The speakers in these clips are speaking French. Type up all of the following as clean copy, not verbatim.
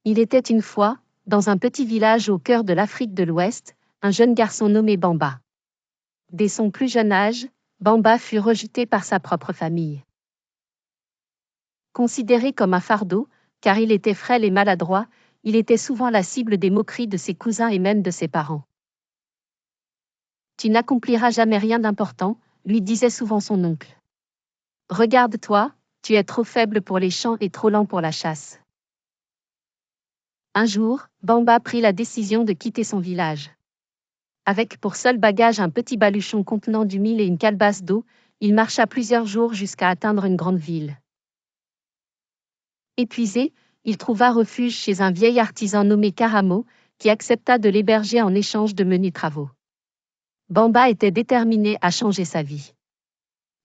Il était une fois, dans un petit village au cœur de l'Afrique de l'Ouest, un jeune garçon nommé Bamba. Dès son plus jeune âge, Bamba fut rejeté par sa propre famille. Considéré comme un fardeau, car il était frêle et maladroit, il était souvent la cible des moqueries de ses cousins et même de ses parents. « Tu n'accompliras jamais rien d'important », lui disait souvent son oncle. « Regarde-toi, tu es trop faible pour les champs et trop lent pour la chasse. » Un jour, Bamba prit la décision de quitter son village. Avec pour seul bagage un petit baluchon contenant du mil et une calebasse d'eau, il marcha plusieurs jours jusqu'à atteindre une grande ville. Épuisé, il trouva refuge chez un vieil artisan nommé Karamo, qui accepta de l'héberger en échange de menus travaux. Bamba était déterminé à changer sa vie.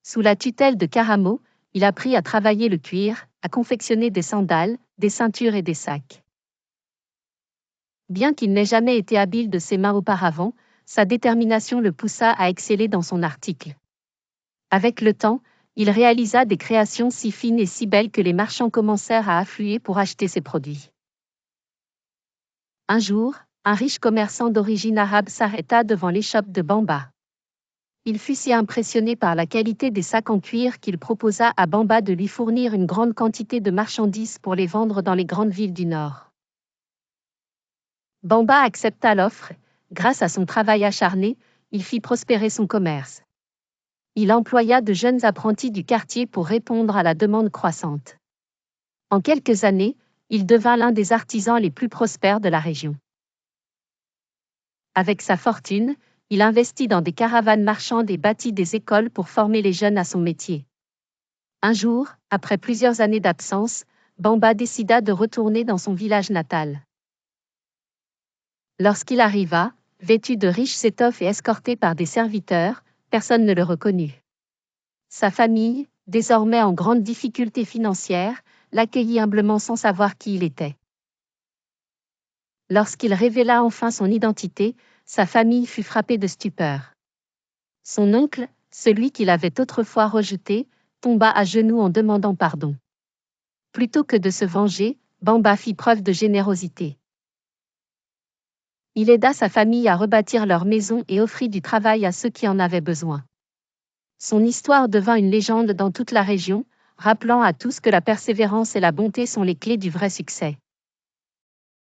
Sous la tutelle de Karamo, il apprit à travailler le cuir, à confectionner des sandales, des ceintures et des sacs. Bien qu'il n'ait jamais été habile de ses mains auparavant, sa détermination le poussa à exceller dans son article. Avec le temps, il réalisa des créations si fines et si belles que les marchands commencèrent à affluer pour acheter ses produits. Un jour, un riche commerçant d'origine arabe s'arrêta devant l'échoppe de Bamba. Il fut si impressionné par la qualité des sacs en cuir qu'il proposa à Bamba de lui fournir une grande quantité de marchandises pour les vendre dans les grandes villes du Nord. Bamba accepta l'offre. Grâce à son travail acharné, il fit prospérer son commerce. Il employa de jeunes apprentis du quartier pour répondre à la demande croissante. En quelques années, il devint l'un des artisans les plus prospères de la région. Avec sa fortune, il investit dans des caravanes marchandes et bâtit des écoles pour former les jeunes à son métier. Un jour, après plusieurs années d'absence, Bamba décida de retourner dans son village natal. Lorsqu'il arriva, vêtu de riches étoffes et escorté par des serviteurs, personne ne le reconnut. Sa famille, désormais en grande difficulté financière, l'accueillit humblement sans savoir qui il était. Lorsqu'il révéla enfin son identité, sa famille fut frappée de stupeur. Son oncle, celui qu'il avait autrefois rejeté, tomba à genoux en demandant pardon. Plutôt que de se venger, Bamba fit preuve de générosité. Il aida sa famille à rebâtir leur maison et offrit du travail à ceux qui en avaient besoin. Son histoire devint une légende dans toute la région, rappelant à tous que la persévérance et la bonté sont les clés du vrai succès.